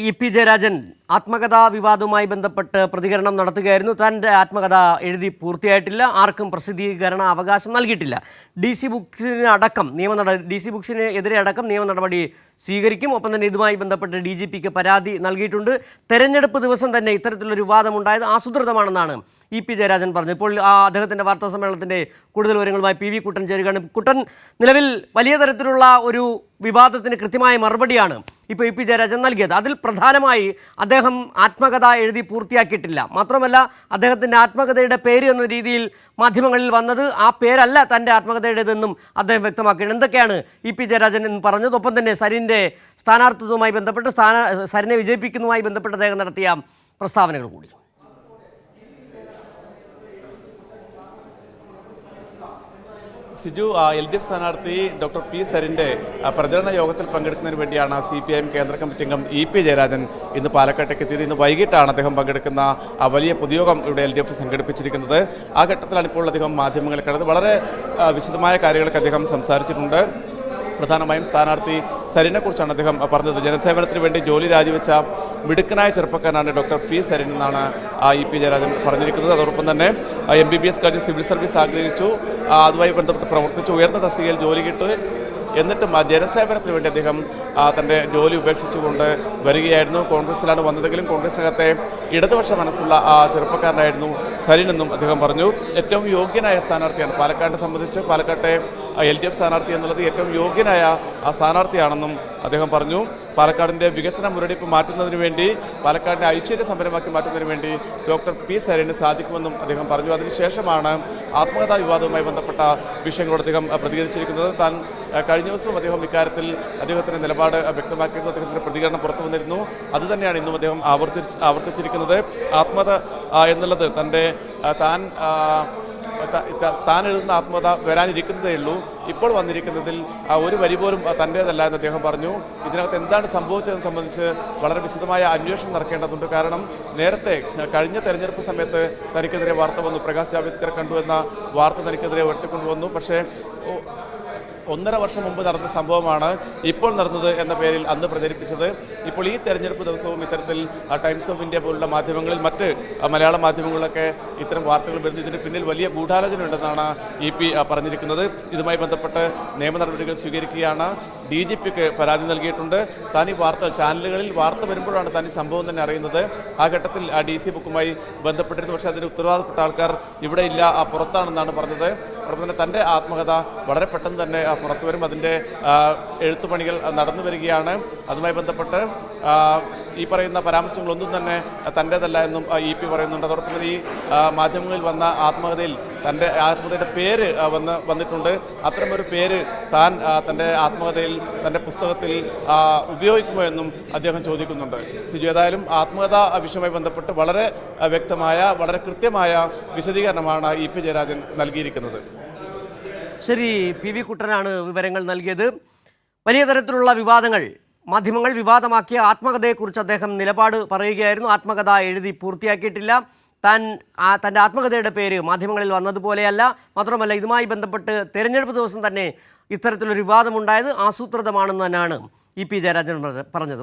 EP. Jayarajan ആത്മകഥാ വിവാദവുമായി ബന്ധപ്പെട്ട് പ്രതികരണം നടത്തുകയായിരുന്നു. തൻ്റെ ആത്മകഥ എഴുതി പൂർത്തിയായിട്ടില്ല, ആർക്കും പ്രസിദ്ധീകരണ അവകാശം നൽകിയിട്ടില്ല. DC ബുക്സിന് എതിരെ അടക്കം നിയമ നടപടി സ്വീകരിക്കും. ഒപ്പം തന്നെ ഇതുമായി ബന്ധപ്പെട്ട് DGPക്ക് പരാതി നൽകിയിട്ടുണ്ട്. തെരഞ്ഞെടുപ്പ് ദിവസം തന്നെ ഇത്തരത്തിലൊരു വിവാദമുണ്ടായത് ആസൂത്രിതമാണെന്നാണ് ഇ.പി. ജയരാജൻ പറഞ്ഞത്. ഇപ്പോൾ അദ്ദേഹത്തിൻ്റെ വാർത്താ സമ്മേളനത്തിൻ്റെ കൂടുതൽ വിവരങ്ങളുമായി PV കുട്ടൻ ചേരുകയാണ്. കുട്ടൻ, നിലവിൽ വലിയ തരത്തിലുള്ള ഒരു വിവാദത്തിന് കൃത്യമായ മറുപടിയാണ് ഇപ്പോൾ ഇ.പി. ജയരാജൻ നൽകിയത്. അതിൽ പ്രധാനമായി അദ്ദേഹം ആത്മകഥ എഴുതി പൂർത്തിയാക്കിയിട്ടില്ല. മാത്രമല്ല, അദ്ദേഹത്തിൻ്റെ ആത്മകഥയുടെ പേര് എന്ന രീതിയിൽ മാധ്യമങ്ങളിൽ വന്നത് ആ പേരല്ല തൻ്റെ ആത്മകഥയുടേതെന്നും അദ്ദേഹം വ്യക്തമാക്കിയിട്ടുണ്ട്. എന്തൊക്കെയാണ് ഇ.പി. ജയരാജൻ എന്ന് പറഞ്ഞത്? ഒപ്പം തന്നെ സരിൻ്റെ സ്ഥാനാർത്ഥിത്വവുമായി ബന്ധപ്പെട്ട് സരിനെ വിജയിപ്പിക്കുന്നതുമായി ബന്ധപ്പെട്ട് അദ്ദേഹം നടത്തിയ പ്രസ്താവനകൾ കൂടി. സിജു, LDF സ്ഥാനാർത്ഥി ഡോക്ടർ പി സരിൻ്റെ പ്രചരണ യോഗത്തിൽ പങ്കെടുക്കുന്നതിന് വേണ്ടിയാണ് CPIM കേന്ദ്ര കമ്മിറ്റി അംഗം ഇ.പി. ജയരാജൻ ഇന്ന് പാലക്കാട്ടേക്ക് എത്തിയത്. ഇന്ന് വൈകിട്ടാണ് അദ്ദേഹം പങ്കെടുക്കുന്ന വലിയ പൊതുയോഗം ഇവിടെ LDF സംഘടിപ്പിച്ചിരിക്കുന്നത്. ആ ഘട്ടത്തിലാണ് ഇപ്പോൾ അദ്ദേഹം മാധ്യമങ്ങളെ കണ്ടത്. വളരെ വിശദമായ കാര്യങ്ങളൊക്കെ അദ്ദേഹം സംസാരിച്ചിട്ടുണ്ട്. പ്രധാനമായും സ്ഥാനാർത്ഥി സരിനെ കുറിച്ചാണ് അദ്ദേഹം പറഞ്ഞത്. ജനസേവനത്തിന് വേണ്ടി ജോലി രാജിവെച്ച മിടുക്കനായ ചെറുപ്പക്കാരനാണ് ഡോക്ടർ പി സരിൻ എന്നാണ് ഇ.പി. ജയരാജൻ പറഞ്ഞിരിക്കുന്നത്. അതോടൊപ്പം തന്നെ MBBS കഴിഞ്ഞ് സിവിൽ സർവീസ് ആഗ്രഹിച്ചു, അതുമായി ബന്ധപ്പെട്ട് പ്രവർത്തിച്ചു, ഉയർന്ന തസ്തികയിൽ ജോലി കിട്ടി. എന്നിട്ടും ജനസേവനത്തിന് വേണ്ടി അദ്ദേഹം തൻ്റെ ജോലി ഉപേക്ഷിച്ചുകൊണ്ട് വരികയായിരുന്നു. കോൺഗ്രസിലാണ് വന്നതെങ്കിലും കോൺഗ്രസിനകത്തെ ഇടതുപക്ഷ മനസ്സുള്ള ചെറുപ്പക്കാരനായിരുന്നു സരിനെന്നും അദ്ദേഹം പറഞ്ഞു. ഏറ്റവും യോഗ്യനായ സ്ഥാനാർത്ഥിയാണ് പാലക്കാടിനെ സംബന്ധിച്ച്. പാലക്കാട്ടെ LDF സ്ഥാനാർത്ഥി എന്നുള്ളത് ഏറ്റവും യോഗ്യനായ സ്ഥാനാർത്ഥിയാണെന്നും അദ്ദേഹം പറഞ്ഞു. പാലക്കാടിൻ്റെ വികസന മുരടിപ്പ് മാറ്റുന്നതിന് വേണ്ടി, പാലക്കാടിനെ ഐശ്വര്യ സമ്പന്നമാക്കി മാറ്റുന്നതിന് വേണ്ടി ഡോക്ടർ പി സരിന് സാധിക്കുമെന്നും അദ്ദേഹം പറഞ്ഞു. അതിനുശേഷമാണ് ആത്മകഥാ വിവാദവുമായി ബന്ധപ്പെട്ട വിഷയങ്ങളോട് അദ്ദേഹം പ്രതികരിച്ചിരിക്കുന്നത്. താൻ കഴിഞ്ഞ ദിവസവും അദ്ദേഹം ഇക്കാര്യത്തിൽ അദ്ദേഹത്തിൻ്റെ നിലപാട് വ്യക്തമാക്കിയിരുന്നു. അദ്ദേഹത്തിൻ്റെ പ്രതികരണം പുറത്തു വന്നിരുന്നു. അതുതന്നെയാണ് ഇന്നും അദ്ദേഹം ആവർത്തിച്ചിരിക്കുന്നത്. ആത്മകഥ എന്നുള്ളത് താൻ എഴുതുന്ന ആത്മകഥ വരാനിരിക്കുന്നതേ ഉള്ളൂ. ഇപ്പോൾ വന്നിരിക്കുന്നതിൽ ഒരു വരി പോലും തൻ്റേതല്ല എന്ന് അദ്ദേഹം പറഞ്ഞു. ഇതിനകത്ത് എന്താണ് സംഭവിച്ചതെന്ന് സംബന്ധിച്ച് വളരെ വിശദമായ അന്വേഷണം നടക്കേണ്ടതുണ്ട്. കാരണം നേരത്തെ കഴിഞ്ഞ തെരഞ്ഞെടുപ്പ് സമയത്ത് തനിക്കെതിരെ വാർത്ത വന്നു, പ്രകാശ് ജാവ്ദേക്കറെ കണ്ടു എന്ന വാർത്ത തനിക്കെതിരെ ഉയർത്തിക്കൊണ്ടുവന്നു. പക്ഷേ 1.5 വർഷം മുമ്പ് നടന്ന സംഭവമാണ് ഇപ്പോൾ നടന്നത് എന്ന പേരിൽ അന്ന് പ്രചരിപ്പിച്ചത്. ഇപ്പോൾ ഈ തെരഞ്ഞെടുപ്പ് ദിവസവും ഇത്തരത്തിൽ ടൈംസ് ഓഫ് ഇന്ത്യ പോലുള്ള മാധ്യമങ്ങളിൽ, മറ്റ് മലയാള മാധ്യമങ്ങളിലൊക്കെ ഇത്തരം വാർത്തകൾ വരുന്നു. ഇതിന് പിന്നിൽ വലിയ ഗൂഢാലോചന ഉണ്ടെന്നാണ് ഇ.പി. പറഞ്ഞിരിക്കുന്നത്. ഇതുമായി ബന്ധപ്പെട്ട് നിയമ നടപടികൾ സ്വീകരിക്കുകയാണ്. DGPക്ക് പരാതി നൽകിയിട്ടുണ്ട്. താൻ ഈ ചാനലുകളിൽ വാർത്ത വരുമ്പോഴാണ് താൻ ഈ സംഭവം തന്നെ അറിയുന്നത്. ആ ഘട്ടത്തിൽ DC ബുക്കുമായി ബന്ധപ്പെട്ടിരുന്നു. പക്ഷേ അതിന് ഉത്തരവാദപ്പെട്ട ആൾക്കാർ ഇവിടെ ഇല്ല, പുറത്താണെന്നാണ് പറഞ്ഞത്. അതുപോലെ തന്നെ തൻ്റെ ആത്മകഥ വളരെ പെട്ടെന്ന് തന്നെ പുറത്തു വരും. അതിൻ്റെ എഴുത്തുപണികൾ നടന്നു വരികയാണ്. അതുമായി ബന്ധപ്പെട്ട് ഈ പറയുന്ന പരാമർശങ്ങളൊന്നും തന്നെ തൻ്റേതല്ല എന്നും ഇ.പി. പറയുന്നുണ്ട്. അതോടൊപ്പം തന്നെ ഈ മാധ്യമങ്ങളിൽ വന്ന ആത്മകഥയിൽ തൻ്റെ ആത്മകഥയുടെ പേര് വന്നിട്ടുണ്ട്. അത്തരമൊരു പേര് താൻ തൻ്റെ ആത്മകഥയിൽ, തൻ്റെ പുസ്തകത്തിൽ ഉപയോഗിക്കുമോ എന്നും അദ്ദേഹം ചോദിക്കുന്നുണ്ട്. സിജു, ഏതായാലും ആത്മകഥ വിഷയവുമായി ബന്ധപ്പെട്ട് വളരെ വ്യക്തമായ, വളരെ കൃത്യമായ വിശദീകരണമാണ് ഇ.പി. ജയരാജൻ നൽകിയിരിക്കുന്നത്. ശരി, PV കുട്ടനാണ് വിവരങ്ങൾ നൽകിയത്. വലിയ തരത്തിലുള്ള വിവാദങ്ങൾ മാധ്യമങ്ങൾ വിവാദമാക്കിയ ആത്മകഥയെക്കുറിച്ച് അദ്ദേഹം നിലപാട് പറയുകയായിരുന്നു. ആത്മകഥ എഴുതി പൂർത്തിയാക്കിയിട്ടില്ല. തൻ്റെ ആത്മകഥയുടെ പേര് മാധ്യമങ്ങളിൽ വന്നതുപോലെയല്ല. മാത്രമല്ല, ഇതുമായി ബന്ധപ്പെട്ട് തെരഞ്ഞെടുപ്പ് ദിവസം തന്നെ ഇത്തരത്തിലൊരു വിവാദമുണ്ടായത് ആസൂത്രിതമാണെന്ന് തന്നെയാണ് ഇ.പി. ജയരാജൻ പറഞ്ഞത്.